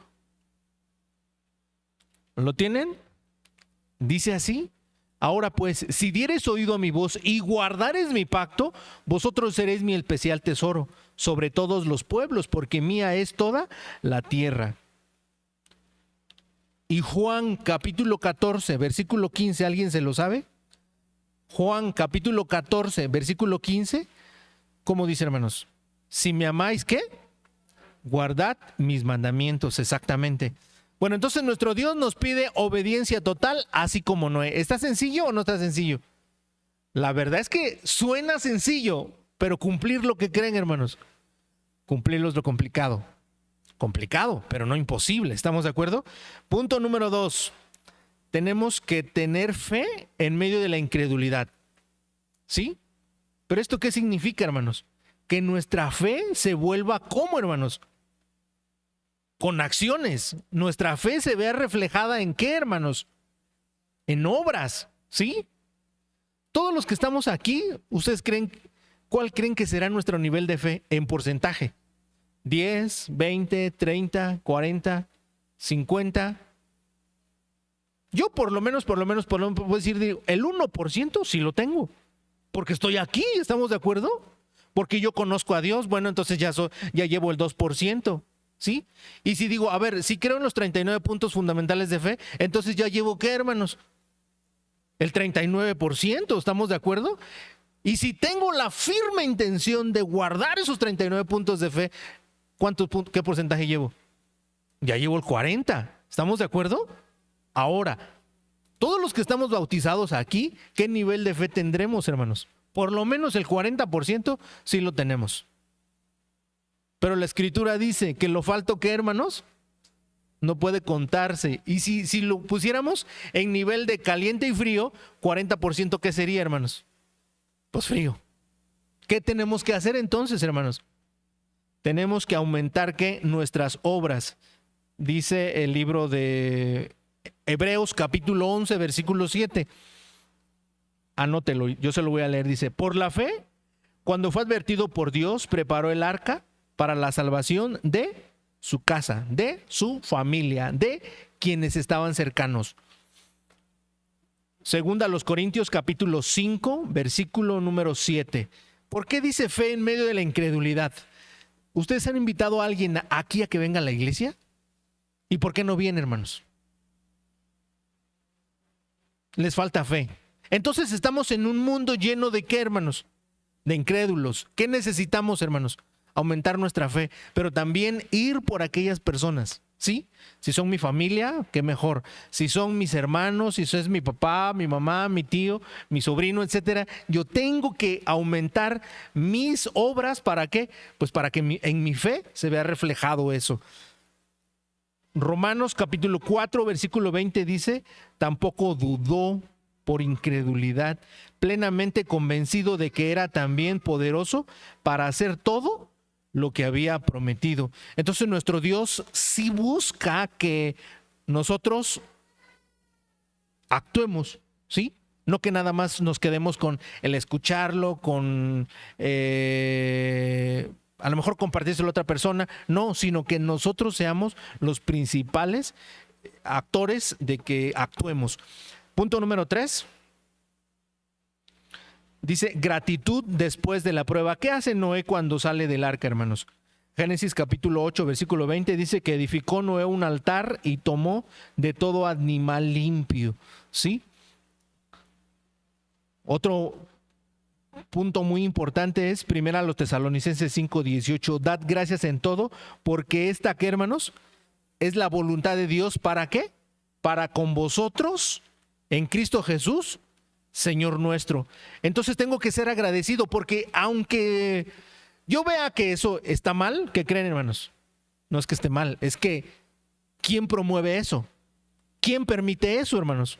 ¿Lo tienen? Dice así: ahora pues, si dieres oído a mi voz y guardares mi pacto, vosotros seréis mi especial tesoro sobre todos los pueblos, porque mía es toda la tierra. Y Juan capítulo 14, versículo 15, ¿alguien se lo sabe? Juan capítulo 14, versículo 15, ¿cómo dice, hermanos? Si me amáis, ¿qué? Guardad mis mandamientos, exactamente. Bueno, entonces nuestro Dios nos pide obediencia total, así como Noé. ¿Está sencillo o no está sencillo? La verdad es que suena sencillo, pero cumplir lo que creen, hermanos, cumplirlo es lo complicado. Complicado, pero no imposible. ¿Estamos de acuerdo? Punto número 2. Tenemos que tener fe en medio de la incredulidad. ¿Sí? ¿Pero esto qué significa, hermanos? Que nuestra fe se vuelva ¿cómo, hermanos? Con acciones. Nuestra fe se vea reflejada ¿en qué, hermanos? En obras, ¿sí? Todos los que estamos aquí, ¿ustedes cuál creen que será nuestro nivel de fe en porcentaje? 10, 20, 30, 40, 50. Yo por lo menos puedo decir el 1% sí lo tengo. Porque estoy aquí, ¿estamos de acuerdo? Porque yo conozco a Dios, bueno, entonces ya llevo el 2%. ¿Sí? Y si digo, a ver, si creo en los 39 puntos fundamentales de fe, entonces ya llevo ¿qué, hermanos? El 39%, ¿estamos de acuerdo? Y si tengo la firme intención de guardar esos 39 puntos de fe, ¿qué porcentaje llevo? Ya llevo el 40%, ¿estamos de acuerdo? Ahora, Todos los que estamos bautizados aquí, ¿qué nivel de fe tendremos, hermanos? Por lo menos el 40% sí lo tenemos. Pero la Escritura dice que lo falto que, hermanos, no puede contarse. Y si lo pusiéramos en nivel de caliente y frío, 40%, ¿qué sería, hermanos? Pues frío. ¿Qué tenemos que hacer entonces, hermanos? Tenemos que aumentar, ¿qué? Nuestras obras. Dice el libro de Hebreos capítulo 11, versículo 7. Anótelo, yo se lo voy a leer. Dice, por la fe, cuando fue advertido por Dios, preparó el arca para la salvación de su casa, de su familia, de quienes estaban cercanos. Segunda a los Corintios capítulo 5, versículo número 7. ¿Por qué dice fe en medio de la incredulidad? ¿Ustedes han invitado a alguien aquí a que venga a la iglesia? ¿Y por qué no viene, hermanos? Les falta fe. Entonces estamos en un mundo lleno de ¿qué, hermanos? De incrédulos. ¿Qué necesitamos, hermanos? Aumentar nuestra fe, pero también ir por aquellas personas, ¿sí? Si son mi familia, qué mejor. Si son mis hermanos, si es mi papá, mi mamá, mi tío, mi sobrino, etcétera, yo tengo que aumentar mis obras, ¿para qué? Pues para que en mi fe se vea reflejado eso. Romanos capítulo 4, versículo 20 dice, tampoco dudó por incredulidad, plenamente convencido de que era también poderoso para hacer todo lo que había prometido. Entonces nuestro Dios sí busca que nosotros actuemos, ¿sí? No que nada más nos quedemos con el escucharlo, con a lo mejor compartírselo a otra persona, no, sino que nosotros seamos los principales actores de que actuemos. Punto número 3. Dice, gratitud después de la prueba. ¿Qué hace Noé cuando sale del arca, hermanos? Génesis capítulo 8, versículo 20 dice que edificó Noé un altar y tomó de todo animal limpio, ¿sí? Otro punto muy importante es, primera a los Tesalonicenses 5, 18, dad gracias en todo, porque esta, ¿qué, hermanos? Es la voluntad de Dios, ¿para qué? Para con vosotros, en Cristo Jesús, Señor nuestro. Entonces tengo que ser agradecido, porque aunque yo vea que eso está mal, ¿qué creen, hermanos? No es que esté mal, es que ¿quién promueve eso? ¿Quién permite eso, hermanos?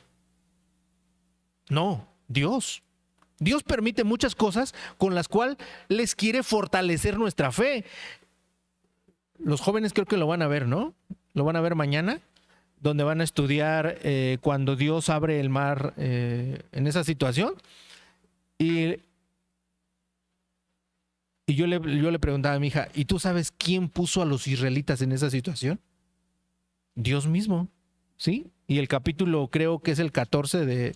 No, Dios. Dios permite muchas cosas con las cuales les quiere fortalecer nuestra fe. Los jóvenes creo que lo van a ver, ¿no? Lo van a ver mañana, donde van a estudiar cuando Dios abre el mar en esa situación. Y yo le preguntaba a mi hija, ¿y tú sabes quién puso a los israelitas en esa situación? Dios mismo, ¿sí? Y el capítulo, creo que es el 14 de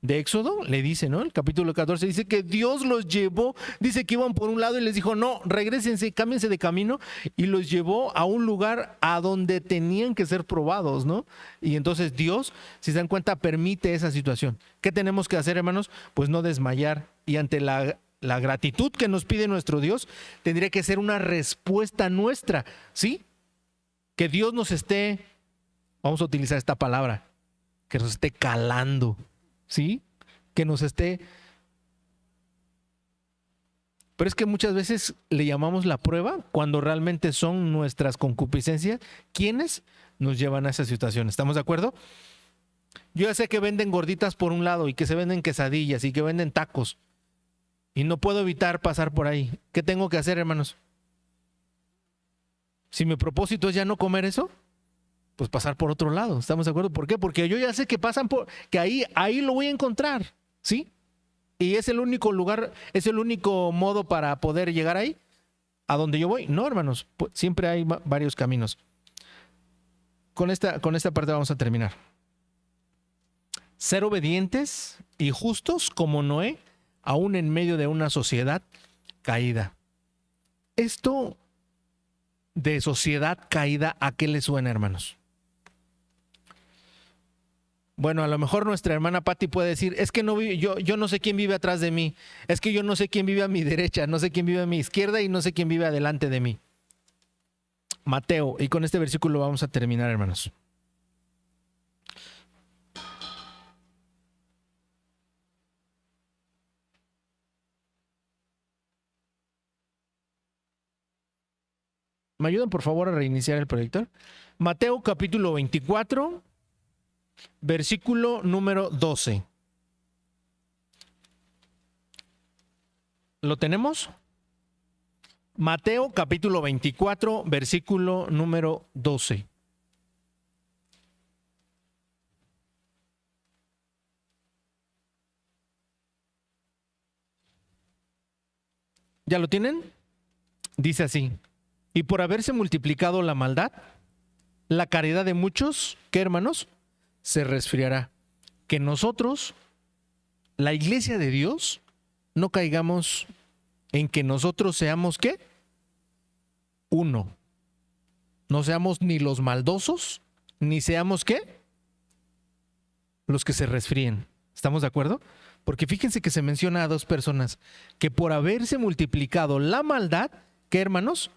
Éxodo, le dice, ¿no? El capítulo 14 dice que Dios los llevó, dice que iban por un lado y les dijo, no, regrésense, cámbiense de camino, y los llevó a un lugar a donde tenían que ser probados, ¿no? Y entonces Dios, si se dan cuenta, permite esa situación. ¿Qué tenemos que hacer, hermanos? Pues no desmayar, y ante la gratitud que nos pide nuestro Dios, tendría que ser una respuesta nuestra, ¿sí? Que Dios nos esté, vamos a utilizar esta palabra, que nos esté calando, ¿sí? Que nos esté. Pero es que muchas veces le llamamos la prueba cuando realmente son nuestras concupiscencias quienes nos llevan a esa situación. ¿Estamos de acuerdo? Yo ya sé que venden gorditas por un lado y que se venden quesadillas y que venden tacos y no puedo evitar pasar por ahí. ¿Qué tengo que hacer, hermanos? Si mi propósito es ya no comer eso, pues pasar por otro lado. ¿Estamos de acuerdo? ¿Por qué? Porque yo ya sé que pasan por, que ahí lo voy a encontrar, ¿sí? Y es el único lugar, es el único modo para poder llegar ahí, a donde yo voy. No, hermanos, siempre hay varios caminos. Con esta parte vamos a terminar. Ser obedientes y justos como Noé, aún en medio de una sociedad caída. Esto de sociedad caída, ¿a qué le suena, hermanos? Bueno, a lo mejor nuestra hermana Patti puede decir, es que no yo no sé quién vive atrás de mí, es que yo no sé quién vive a mi derecha, no sé quién vive a mi izquierda y no sé quién vive adelante de mí. Mateo, y con este versículo vamos a terminar, hermanos. ¿Me ayudan por favor a reiniciar el proyector? Mateo capítulo 24, versículo número 12. ¿Lo tenemos? Mateo capítulo 24, versículo número 12. ¿Ya lo tienen? Dice así: y por haberse multiplicado la maldad, la caridad de muchos, ¿qué hermanos? Se resfriará. Que nosotros, la iglesia de Dios, no caigamos en que nosotros seamos ¿qué? Uno. No seamos ni los maldosos, ni seamos ¿qué? Los que se resfríen. ¿Estamos de acuerdo? Porque fíjense que se menciona a dos personas que por haberse multiplicado la maldad, ¿qué hermanos?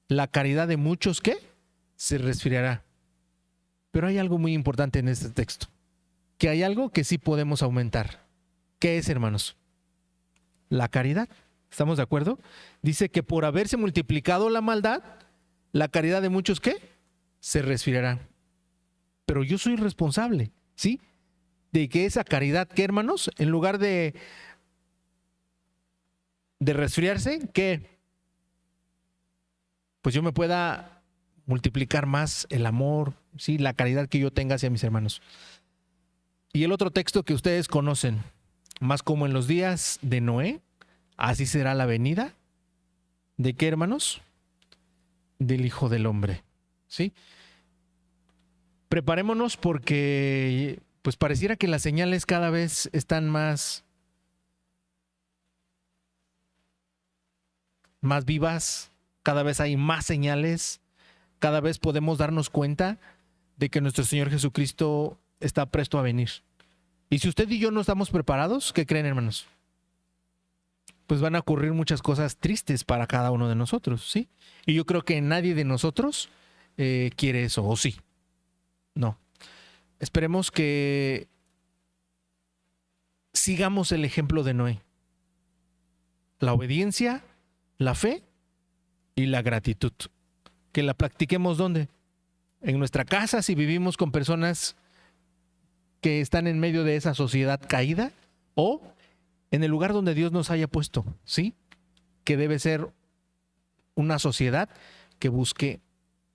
La caridad de muchos ¿qué? Se resfriará. Pero hay algo muy importante en este texto, que hay algo que sí podemos aumentar. ¿Qué es, hermanos? La caridad. ¿Estamos de acuerdo? Dice que por haberse multiplicado la maldad, la caridad de muchos ¿qué? Se resfriará. Pero yo soy responsable, ¿sí? De que esa caridad, ¿qué, hermanos? En lugar de resfriarse, ¿qué? Pues yo me pueda multiplicar más el amor, ¿sí? La caridad que yo tenga hacia mis hermanos. Y el otro texto que ustedes conocen, más como en los días de Noé, así será la venida. ¿De qué, hermanos? Del Hijo del Hombre, ¿sí? Preparémonos porque pues pareciera que las señales cada vez están más vivas, cada vez hay más señales, cada vez podemos darnos cuenta de que nuestro Señor Jesucristo está presto a venir. Y si usted y yo no estamos preparados, ¿qué creen, hermanos? Pues van a ocurrir muchas cosas tristes para cada uno de nosotros, ¿sí? Y yo creo que nadie de nosotros quiere eso, ¿o sí? No. Esperemos que sigamos el ejemplo de Noé. La obediencia, la fe y la gratitud. Que la practiquemos ¿dónde? En nuestra casa, si vivimos con personas que están en medio de esa sociedad caída, o en el lugar donde Dios nos haya puesto, ¿sí? Que debe ser una sociedad que busque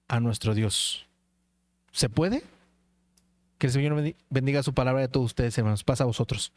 a nuestro Dios. ¿Se puede? Que el Señor bendiga su palabra a todos ustedes, hermanos. Pasa a vosotros.